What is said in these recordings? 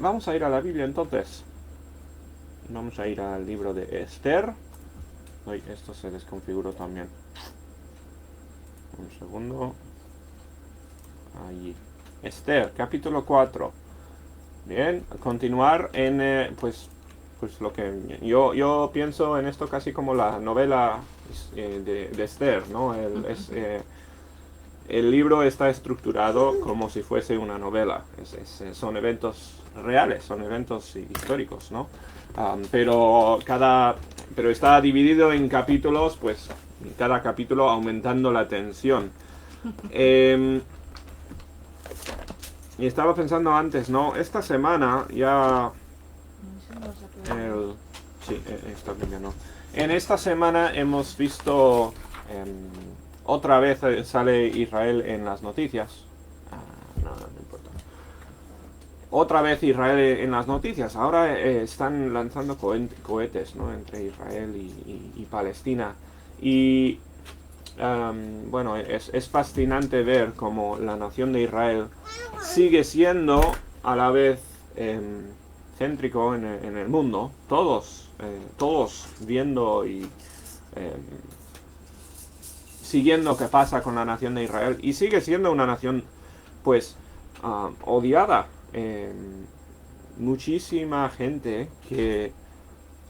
Vamos a ir a la Biblia entonces. Vamos a ir al libro de Esther. Uy, esto se desconfiguró también. Un segundo. Allí. Esther, capítulo 4. Bien, continuar en, pues lo que yo pienso en esto casi como la novela de Esther, ¿no? El libro está estructurado como si fuese una novela. Son eventos reales, son eventos históricos, ¿no? Pero está dividido en capítulos, pues cada capítulo aumentando la tensión. Y estaba pensando antes, ¿no? Esta semana ya... sí, esta Biblia no. En esta semana hemos visto... otra vez sale Israel en las noticias. No importa. Otra vez Israel en las noticias. Ahora están lanzando cohetes, ¿no? Entre Israel y Palestina. Y... bueno, es fascinante ver cómo la nación de Israel sigue siendo a la vez céntrico en el mundo, todos viendo y siguiendo qué pasa con la nación de Israel, y sigue siendo una nación pues odiada. Muchísima gente que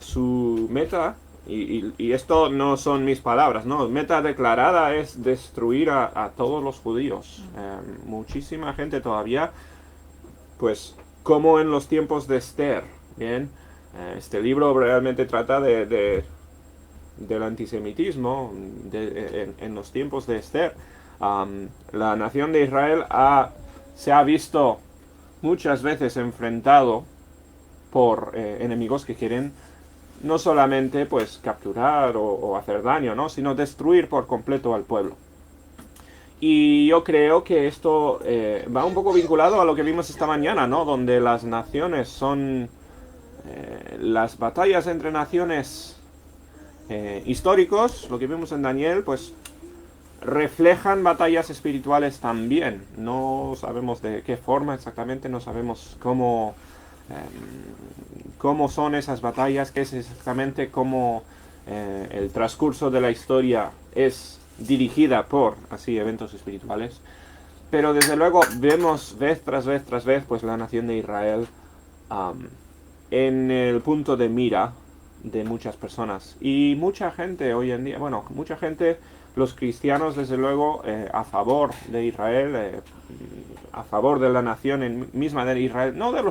su meta, y esto no son mis palabras, no, meta declarada es destruir a todos los judíos. Muchísima gente todavía, pues como en los tiempos de Esther, ¿bien? Este libro realmente trata del antisemitismo en los tiempos de Esther. La nación de Israel se ha visto muchas veces enfrentado por enemigos que quieren no solamente pues capturar o hacer daño, ¿no? Sino destruir por completo al pueblo. Y yo creo que esto va un poco vinculado a lo que vimos esta mañana, ¿no? Donde las naciones son... las batallas entre naciones históricos, lo que vimos en Daniel, pues reflejan batallas espirituales también. No sabemos de qué forma exactamente, no sabemos cómo son esas batallas, qué es exactamente cómo el transcurso de la historia es dirigida por así eventos espirituales. Pero desde luego vemos vez tras vez pues la nación de Israel en el punto de mira de muchas personas. Y mucha gente hoy en día, bueno, mucha gente, los cristianos desde luego, a favor de Israel, a favor de la nación misma de Israel, no de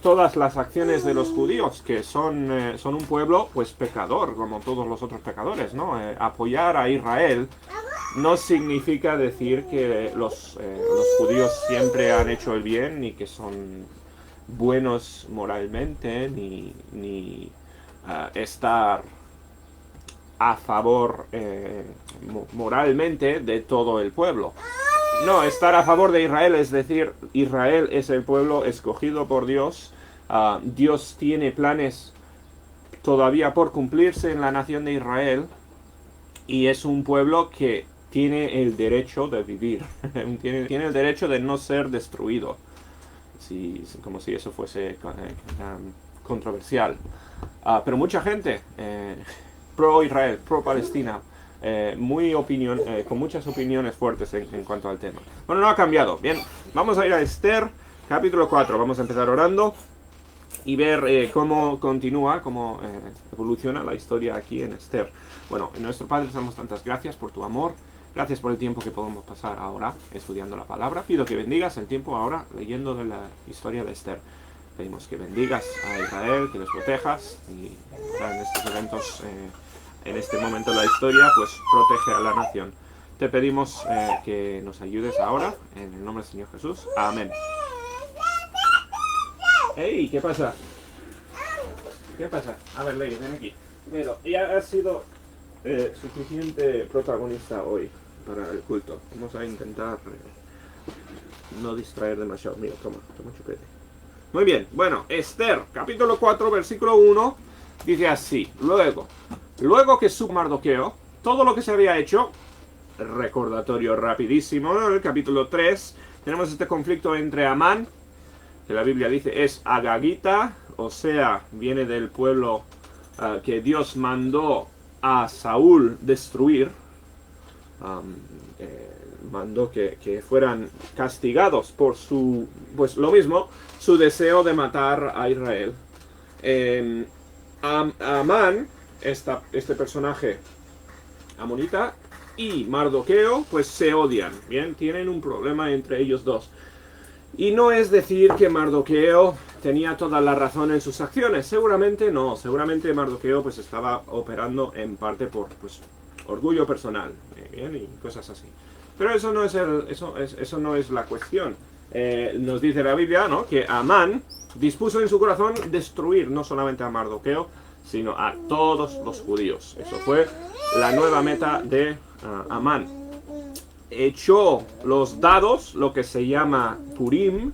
todas las acciones de los judíos, que son un pueblo pues pecador, como todos los otros pecadores, ¿no? Apoyar a Israel no significa decir que los judíos siempre han hecho el bien, ni que son buenos moralmente, ni estar a favor moralmente de todo el pueblo. No, estar a favor de Israel es decir, Israel es el pueblo escogido por Dios. Dios tiene planes todavía por cumplirse en la nación de Israel, y es un pueblo que tiene el derecho de vivir, tiene el derecho de no ser destruido, como si eso fuese controversial. Pero mucha gente pro Israel, pro Palestina, con muchas opiniones fuertes en cuanto al tema. Bueno, no ha cambiado. Bien, vamos a ir a Esther, capítulo 4. Vamos a empezar orando y ver cómo continúa, cómo evoluciona la historia aquí en Esther. Bueno, nuestro Padre, te damos tantas gracias por tu amor. Gracias por el tiempo que podemos pasar ahora estudiando la palabra. Pido que bendigas el tiempo ahora leyendo de la historia de Esther. Pedimos que bendigas a Israel, que los protejas, y en estos eventos, en este momento de la historia, pues protege a la nación. Te pedimos que nos ayudes ahora, en el nombre del Señor Jesús. Amén. ¡Hey! ¿Qué pasa? ¿Qué pasa? A ver, Ley, ven aquí. Pero ya has sido suficiente protagonista hoy para el culto. Vamos a intentar no distraer demasiado. Mira, toma chupete. Muy bien, bueno, Esther, capítulo 4, versículo 1, dice así: Luego que supo Mardoqueo todo lo que se había hecho, recordatorio rapidísimo, en el capítulo 3, tenemos este conflicto entre Amán que la Biblia dice es agagita, o sea, viene del pueblo que Dios mandó a Saúl destruir. Mandó que fueran castigados por su, pues lo mismo, su deseo de matar a Israel. Amán, este personaje amonita, y Mardoqueo, pues se odian, ¿bien? Tienen un problema entre ellos dos. Y no es decir que Mardoqueo tenía toda la razón en sus acciones, seguramente no, seguramente Mardoqueo pues estaba operando en parte por pues, orgullo personal, ¿bien? Y cosas así. Pero eso no es, eso no es la cuestión. Nos dice la Biblia, ¿no?, que Amán dispuso en su corazón destruir no solamente a Mardoqueo, sino a todos los judíos. Eso fue la nueva meta de Amán. Echó los dados, lo que se llama Purim,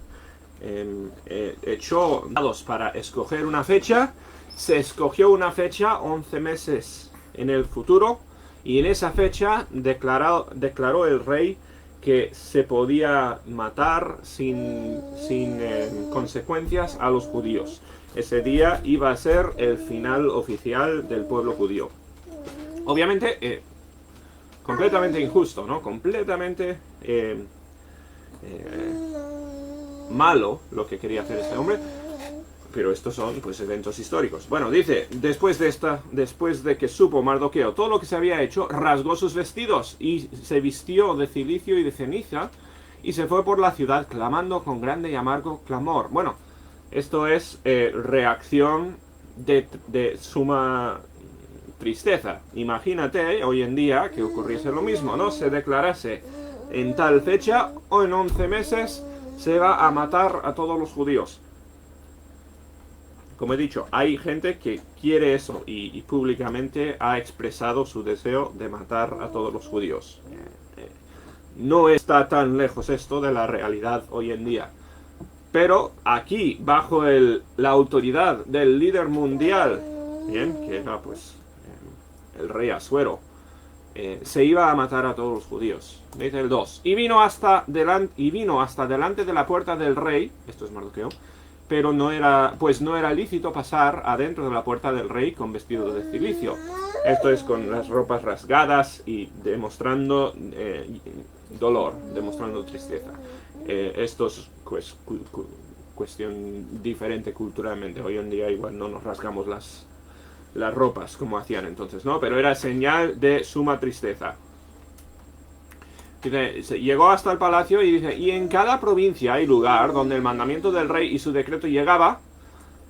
echó dados para escoger una fecha. Se escogió una fecha 11 meses en el futuro, y en esa fecha declaró el rey que se podía matar sin consecuencias a los judíos. Ese día iba a ser el final oficial del pueblo judío. Obviamente, completamente injusto, ¿no? Completamente malo lo que quería hacer este hombre. Pero estos son, pues, eventos históricos. Bueno, dice, después de que supo Mardoqueo todo lo que se había hecho, rasgó sus vestidos y se vistió de cilicio y de ceniza y se fue por la ciudad clamando con grande y amargo clamor. Bueno, esto es reacción de suma tristeza. Imagínate hoy en día que ocurriese lo mismo, ¿no? Se declarase en tal fecha o en 11 meses se va a matar a todos los judíos. Como he dicho, hay gente que quiere eso y públicamente ha expresado su deseo de matar a todos los judíos. No está tan lejos esto de la realidad hoy en día. Pero aquí, bajo la autoridad del líder mundial, ¿bien?, que era pues el rey Asuero, se iba a matar a todos los judíos. Dice el 2. Y vino hasta delante de la puerta del rey, esto es Mardoqueo, pero no era lícito pasar adentro de la puerta del rey con vestido de cilicio. Esto es con las ropas rasgadas y demostrando dolor, demostrando tristeza. Esto es pues, cuestión diferente culturalmente. Hoy en día igual no nos rasgamos las ropas como hacían entonces, ¿no? Pero era señal de suma tristeza. Dice, llegó hasta el palacio y dice, y en cada provincia hay lugar donde el mandamiento del rey y su decreto llegaba.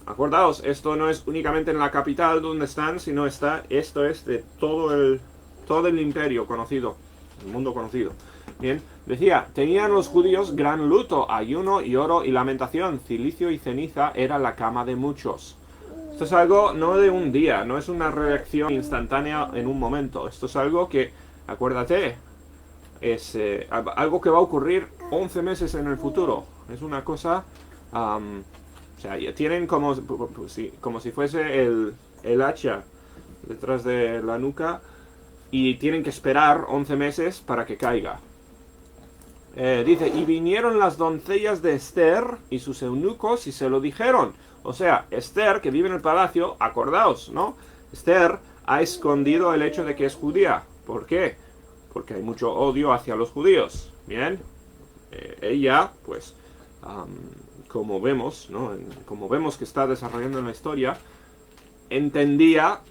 Acordaos, esto no es únicamente en la capital donde están, sino esto es de todo el imperio conocido, el mundo conocido. Bien, decía, tenían los judíos gran luto, ayuno, lloro y lamentación, cilicio y ceniza era la cama de muchos. Esto es algo no de un día, no es una reacción instantánea en un momento, esto es algo que, acuérdate, es algo que va a ocurrir 11 meses en el futuro. Es una cosa, o sea, ya tienen como si fuese el hacha detrás de la nuca y tienen que esperar 11 meses para que caiga. Dice, y vinieron las doncellas de Esther y sus eunucos y se lo dijeron. O sea, Esther, que vive en el palacio, acordaos, ¿no? Esther ha escondido el hecho de que es judía. ¿Por qué? Porque hay mucho odio hacia los judíos. Bien, ella, pues, como vemos, ¿no?, como vemos que está desarrollando en la historia, entendía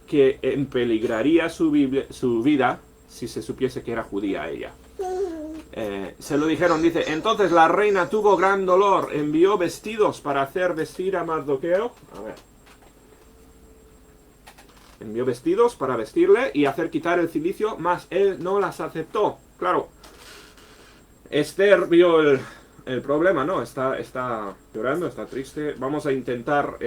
que empeligraría su vida si se supiese que era judía ella. Se lo dijeron, dice, entonces la reina tuvo gran dolor, envió vestidos para hacer vestir a Mardoqueo. A ver. Envió vestidos para vestirle y hacer quitar el cilicio, mas él no las aceptó. Claro, Esther vio el problema, ¿no? Está llorando, está triste. Vamos a intentar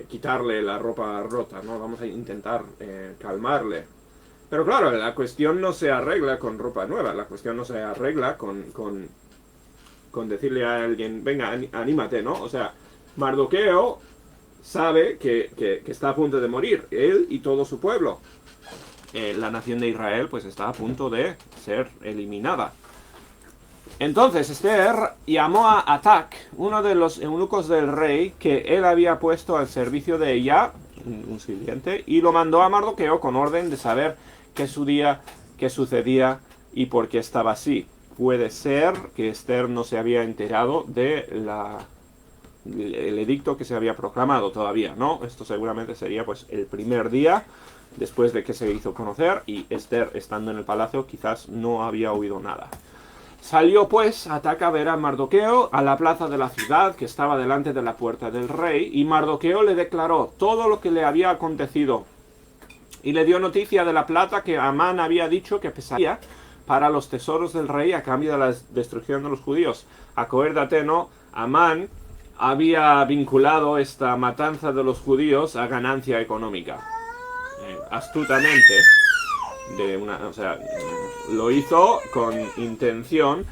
quitarle la ropa rota, ¿no? Vamos a intentar calmarle. Pero claro, la cuestión no se arregla con ropa nueva. La cuestión no se arregla con decirle a alguien, venga, anímate, ¿no? O sea, Mardoqueo sabe que está a punto de morir, él y todo su pueblo. La nación de Israel pues está a punto de ser eliminada. Entonces Esther llamó a Atac, uno de los eunucos del rey, que él había puesto al servicio de ella, un sirviente, y lo mandó a Mardoqueo con orden de saber qué sucedía y por qué estaba así. Puede ser que Esther no se había enterado de el edicto que se había proclamado todavía, ¿no? Esto seguramente sería pues el primer día después de que se hizo conocer, y Esther, estando en el palacio, quizás no había oído nada. Salió pues Atac a ver a Mardoqueo a la plaza de la ciudad que estaba delante de la puerta del rey, y Mardoqueo le declaró todo lo que le había acontecido, y le dio noticia de la plata que Amán había dicho que pesaría para los tesoros del rey a cambio de la destrucción de los judíos. Acuérdate, ¿no? Amán había vinculado esta matanza de los judíos a ganancia económica. Astutamente. O sea, lo hizo con intención.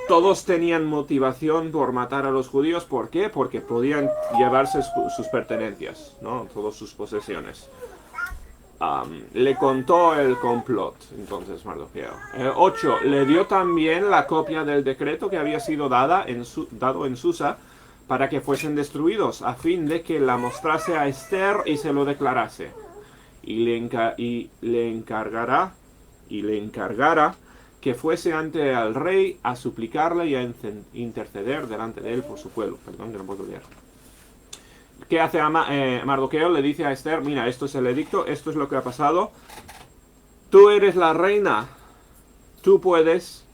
Todos tenían motivación por matar a los judíos. ¿Por qué? Porque podían llevarse sus pertenencias, ¿no? Todas sus posesiones. Le contó el complot, entonces Mardoqueo. 8. Le dio también la copia del decreto que había sido dado en Susa para que fuesen destruidos, a fin de que la mostrase a Esther y se lo declarase. Y le encargara que fuese ante al rey a suplicarle y a interceder delante de él por su pueblo. Perdón, que no puedo leer. ¿Qué hace Mardoqueo? Le dice a Esther, mira, esto es el edicto, esto es lo que ha pasado. Tú eres la reina. Tú puedes,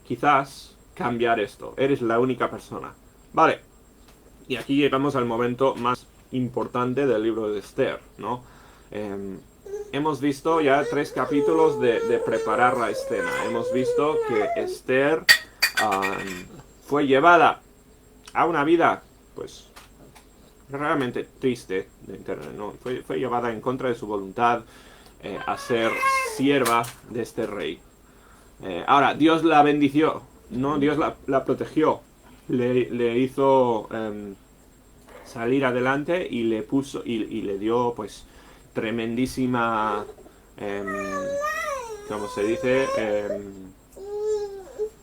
quizás, cambiar esto. Eres la única persona. Vale. Y aquí llegamos al momento más importante del libro de Esther, ¿no? Hemos visto ya 3 capítulos de preparar la escena. Hemos visto que Esther fue llevada a una vida, pues, realmente triste, ¿no? Fue llevada en contra de su voluntad a ser sierva de este rey. Ahora, Dios la bendició, ¿no? Dios la protegió, le hizo salir adelante y le puso y le dio, pues, tremendísima, ¿cómo se dice?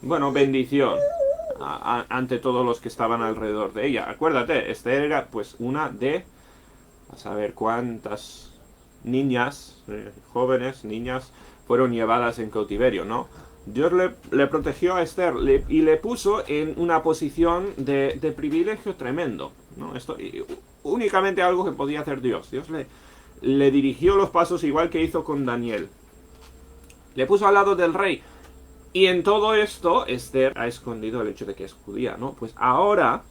Bueno, bendición ante todos los que estaban alrededor de ella. Acuérdate, Esther era pues una de, a saber cuántas niñas, jóvenes, niñas, fueron llevadas en cautiverio, ¿no? Dios le protegió a Esther y le puso en una posición de privilegio tremendo, ¿no? Esto únicamente algo que podía hacer Dios. Dios le dirigió los pasos igual que hizo con Daniel. Le puso al lado del rey. Y en todo esto, Esther ha escondido el hecho de que es judía, ¿no? Pues ahora,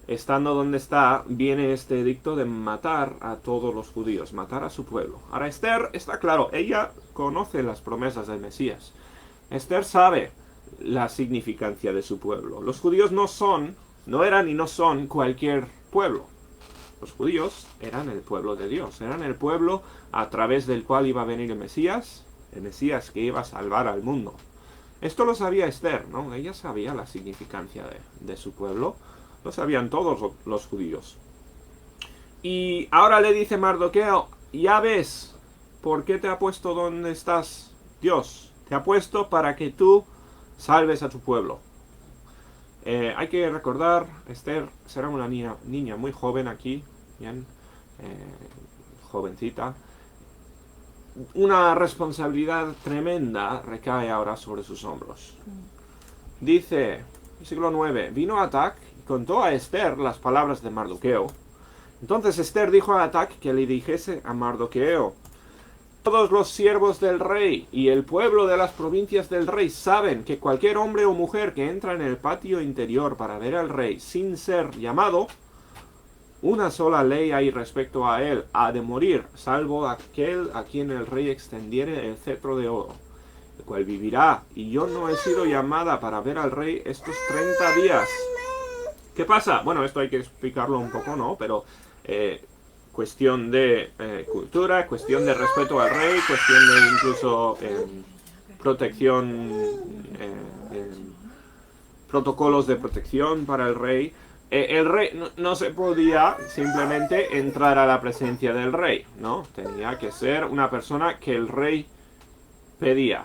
estando donde está, viene este edicto de matar a todos los judíos, matar a su pueblo. Ahora Esther, está claro, ella conoce las promesas del Mesías. Esther sabe la significancia de su pueblo. Los judíos no eran y no son cualquier pueblo. Los judíos eran el pueblo de Dios, eran el pueblo a través del cual iba a venir el Mesías que iba a salvar al mundo. Esto lo sabía Esther, ¿no? Ella sabía la significancia de su pueblo, lo sabían todos los judíos. Y ahora le dice Mardoqueo, ya ves, ¿por qué te ha puesto donde estás Dios? Te ha puesto para que tú salves a tu pueblo. Hay que recordar, Esther será una niña muy joven aquí, bien, jovencita. Una responsabilidad tremenda recae ahora sobre sus hombros. Dice, siglo 9, vino Atac y contó a Esther las palabras de Mardoqueo. Entonces Esther dijo a Atac que le dijese a Mardoqueo, todos los siervos del rey y el pueblo de las provincias del rey saben que cualquier hombre o mujer que entra en el patio interior para ver al rey sin ser llamado, una sola ley hay respecto a él, ha de morir, salvo aquel a quien el rey extendiere el cetro de oro, el cual vivirá, y yo no he sido llamada para ver al rey estos 30 días. ¿Qué pasa? Bueno, esto hay que explicarlo un poco, ¿no? Pero cuestión de cultura, cuestión de respeto al rey, cuestión de incluso protección, protocolos de protección para el rey. El rey no se podía simplemente entrar a la presencia del rey, ¿no? Tenía que ser una persona que el rey pedía.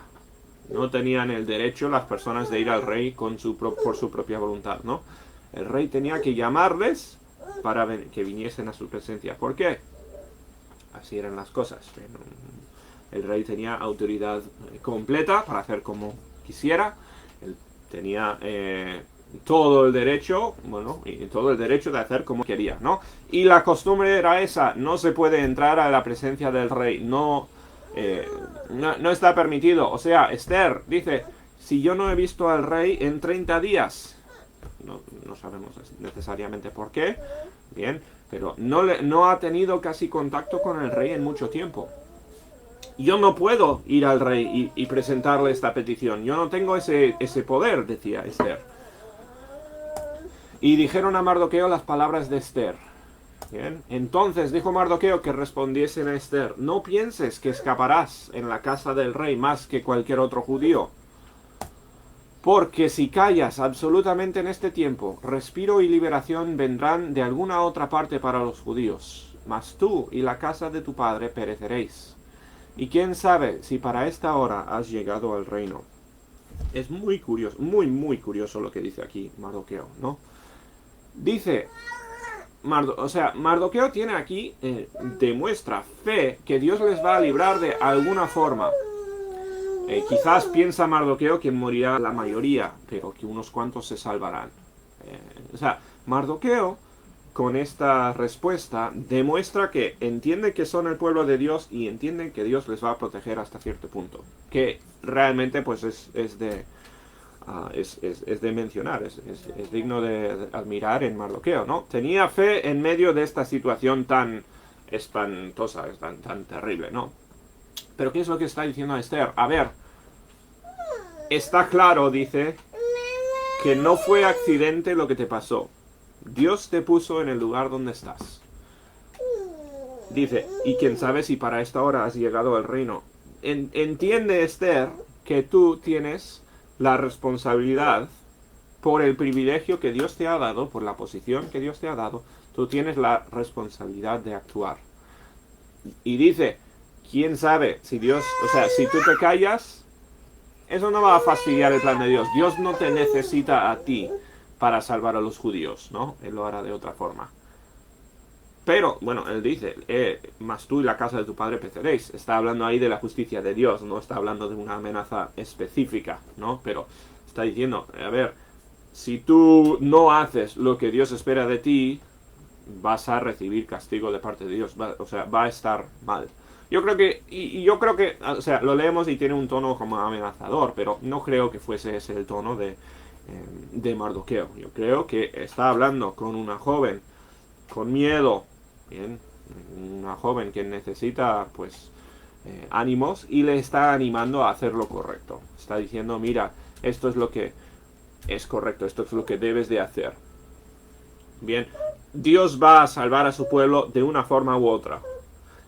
No tenían el derecho las personas de ir al rey por su propia voluntad, ¿no? El rey tenía que llamarles para que viniesen a su presencia. ¿Por qué? Así eran las cosas. El rey tenía autoridad completa para hacer como quisiera. Él tenía todo el derecho, todo el derecho de hacer como quería, ¿no? Y la costumbre era esa: no se puede entrar a la presencia del rey, no está permitido. O sea, Esther dice: si yo no he visto al rey en 30 días, no sabemos necesariamente por qué, bien, pero no ha tenido casi contacto con el rey en mucho tiempo. Yo no puedo ir al rey y presentarle esta petición. Yo no tengo ese poder, decía Esther. Y dijeron a Mardoqueo las palabras de Esther. Bien. Entonces dijo Mardoqueo que respondiesen a Esther: no pienses que escaparás en la casa del rey más que cualquier otro judío. Porque si callas absolutamente en este tiempo, respiro y liberación vendrán de alguna otra parte para los judíos. Mas tú y la casa de tu padre pereceréis. Y quién sabe si para esta hora has llegado al reino. Es muy curioso, muy curioso lo que dice aquí Mardoqueo, ¿no? Dice, Mardoqueo tiene aquí, demuestra fe que Dios les va a librar de alguna forma. Quizás piensa Mardoqueo que morirá la mayoría, pero que unos cuantos se salvarán. Mardoqueo, con esta respuesta, demuestra que entiende que son el pueblo de Dios y entienden que Dios les va a proteger hasta cierto punto. Que realmente pues es de mencionar, es digno de admirar en Mardoqueo, ¿no? Tenía fe en medio de esta situación tan espantosa, tan terrible, ¿no? Pero ¿qué es lo que está diciendo Esther? A ver, está claro, dice, que no fue accidente lo que te pasó. Dios te puso en el lugar donde estás. Dice, y quién sabe si para esta hora has llegado al reino. Entiende, Esther, que tú tienes la responsabilidad por el privilegio que Dios te ha dado, por la posición que Dios te ha dado. Tú tienes la responsabilidad de actuar. Y dice, quién sabe si Dios, si tú te callas, eso no va a fastidiar el plan de Dios. Dios no te necesita a ti para salvar a los judíos, ¿no? Él lo hará de otra forma. Pero, bueno, él dice, mas tú y la casa de tu padre pereceréis. Está hablando ahí de la justicia de Dios, no está hablando de una amenaza específica, ¿no? Pero está diciendo, a ver, si tú no haces lo que Dios espera de ti, vas a recibir castigo de parte de Dios, va a estar mal. Yo creo que, lo leemos y tiene un tono como amenazador, pero no creo que fuese ese el tono de Mardoqueo. Yo creo que está hablando con una joven con miedo, bien, una joven que necesita, pues, ánimos, y le está animando a hacer lo correcto. Está diciendo, mira, esto es lo que es correcto, esto es lo que debes de hacer. Bien, Dios va a salvar a su pueblo de una forma u otra,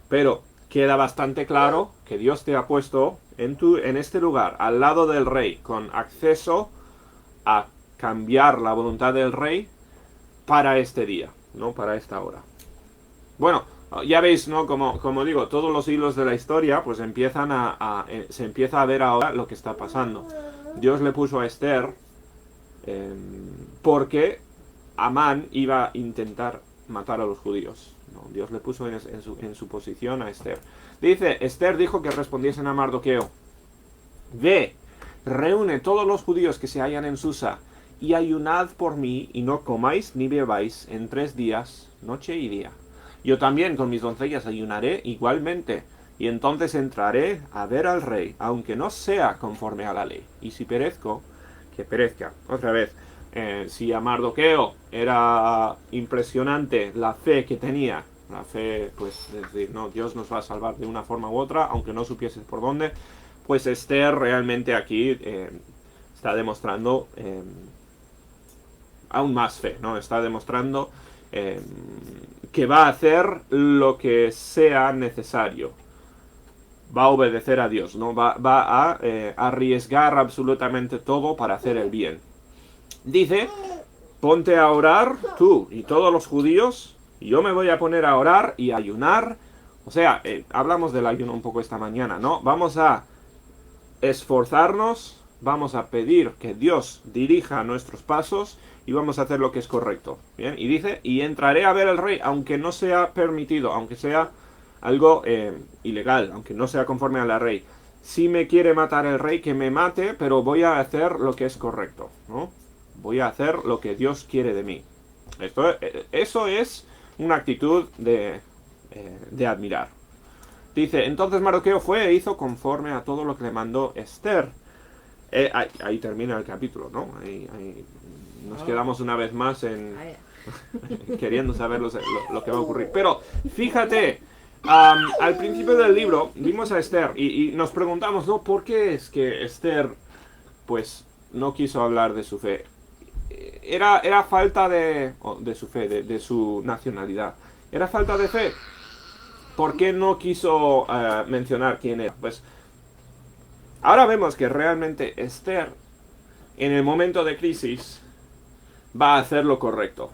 pero queda bastante claro que Dios te ha puesto en este lugar, al lado del rey, con acceso a cambiar la voluntad del rey para este día, no para esta hora. Bueno, ya veis, ¿no? Como digo, todos los hilos de la historia pues empiezan se empieza a ver ahora lo que está pasando. Dios le puso a Esther porque Amán iba a intentar matar a los judíos, ¿no? Dios le puso en su posición a Esther. Dice, Esther dijo que respondiesen a Mardoqueo: ve, reúne todos los judíos que se hallan en Susa, y ayunad por mí, y no comáis ni bebáis en 3 días, noche y día. Yo también con mis doncellas ayunaré igualmente, y entonces entraré a ver al rey, aunque no sea conforme a la ley. Y si perezco, que perezca. Otra vez, si a Mardoqueo era impresionante la fe que tenía, la fe, pues, es decir, no, Dios nos va a salvar de una forma u otra, aunque no supieses por dónde, pues Esther realmente aquí está demostrando aún más fe, ¿no? Está demostrando que va a hacer lo que sea necesario. Va a obedecer a Dios, ¿no? Va a arriesgar absolutamente todo para hacer el bien. Dice, ponte a orar tú y todos los judíos, y yo me voy a poner a orar y a ayunar. O sea, hablamos del ayuno un poco esta mañana, ¿no? Vamos a esforzarnos, vamos a pedir que Dios dirija nuestros pasos y vamos a hacer lo que es correcto. Bien, y dice, y entraré a ver al rey, aunque no sea permitido, aunque sea algo ilegal, aunque no sea conforme a la ley. Si me quiere matar el rey, que me mate, pero voy a hacer lo que es correcto, ¿no? Voy a hacer lo que Dios quiere de mí. Eso es una actitud de admirar. Dice, entonces Mardoqueo fue e hizo conforme a todo lo que le mandó Esther. Ahí termina el capítulo, ¿no? Ahí nos quedamos una vez más en queriendo saber lo que va a ocurrir. Pero fíjate, al principio del libro vimos a Esther y nos preguntamos, ¿no? ¿Por qué es que Esther, pues, no quiso hablar de su fe? Era falta de su fe, de su nacionalidad. Era falta de fe. ¿Por qué no quiso mencionar quién era? Pues ahora vemos que realmente Esther, en el momento de crisis, va a hacer lo correcto.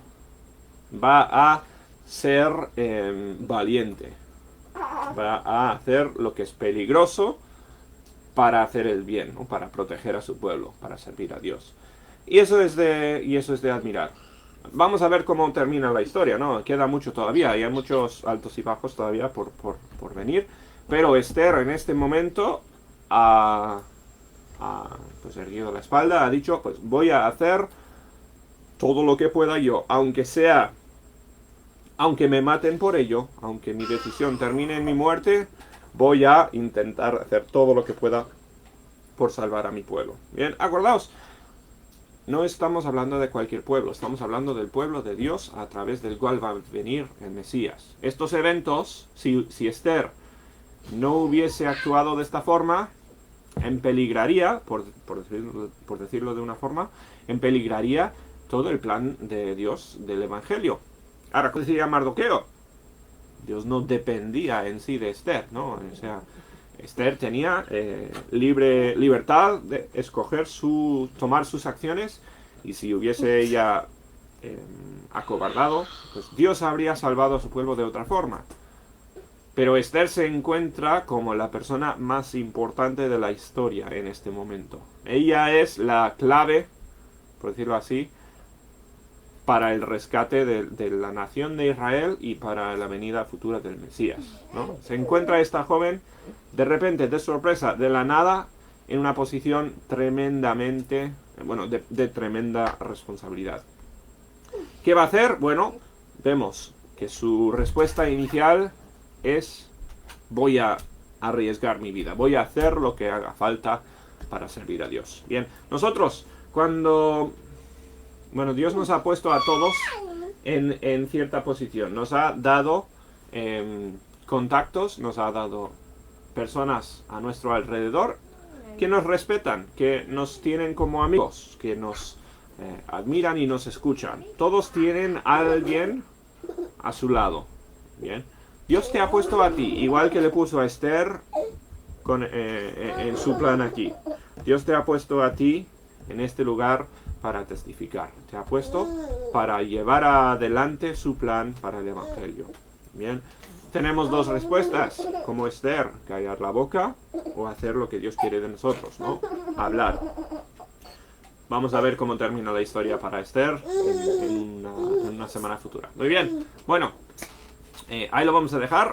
Va a ser valiente. Va a hacer lo que es peligroso para hacer el bien, ¿no? Para proteger a su pueblo, para servir a Dios. Y eso es de admirar. Vamos a ver cómo termina la historia, ¿no? Queda mucho todavía, y hay muchos altos y bajos todavía por venir. Pero Esther en este momento ha pues erguido la espalda, ha dicho, pues voy a hacer todo lo que pueda yo, aunque me maten por ello, aunque mi decisión termine en mi muerte, voy a intentar hacer todo lo que pueda por salvar a mi pueblo. Bien, acordaos, no estamos hablando de cualquier pueblo, estamos hablando del pueblo de Dios a través del cual va a venir el Mesías. Estos eventos, si Esther no hubiese actuado de esta forma, empeligraría, por decirlo de una forma, empeligraría todo el plan de Dios del Evangelio. Ahora, ¿qué decía Mardoqueo? Dios no dependía en sí de Esther, ¿no? O sea, Esther tenía libertad de escoger tomar sus acciones, y si hubiese ella acobardado, pues Dios habría salvado a su pueblo de otra forma. Pero Esther se encuentra como la persona más importante de la historia en este momento. Ella es la clave, por decirlo así, para el rescate de la nación de Israel y para la venida futura del Mesías, ¿no? Se encuentra esta joven, de repente, de sorpresa, de la nada, en una posición tremendamente, de tremenda responsabilidad. ¿Qué va a hacer? Bueno, vemos que su respuesta inicial es: voy a arriesgar mi vida, voy a hacer lo que haga falta para servir a Dios. Bien, nosotros, cuando Dios nos ha puesto a todos en cierta posición, nos ha dado contactos, nos ha dado personas a nuestro alrededor que nos respetan, que nos tienen como amigos, que nos admiran y nos escuchan. Todos tienen a alguien a su lado. Bien, Dios te ha puesto a ti, igual que le puso a Esther en su plan aquí. Dios te ha puesto a ti en este lugar para testificar. Te ha puesto para llevar adelante su plan para el Evangelio. Bien, tenemos dos respuestas, como Esther: callar la boca o hacer lo que Dios quiere de nosotros, ¿no? Hablar. Vamos a ver cómo termina la historia para Esther en una semana futura. Muy bien, bueno, ahí lo vamos a dejar.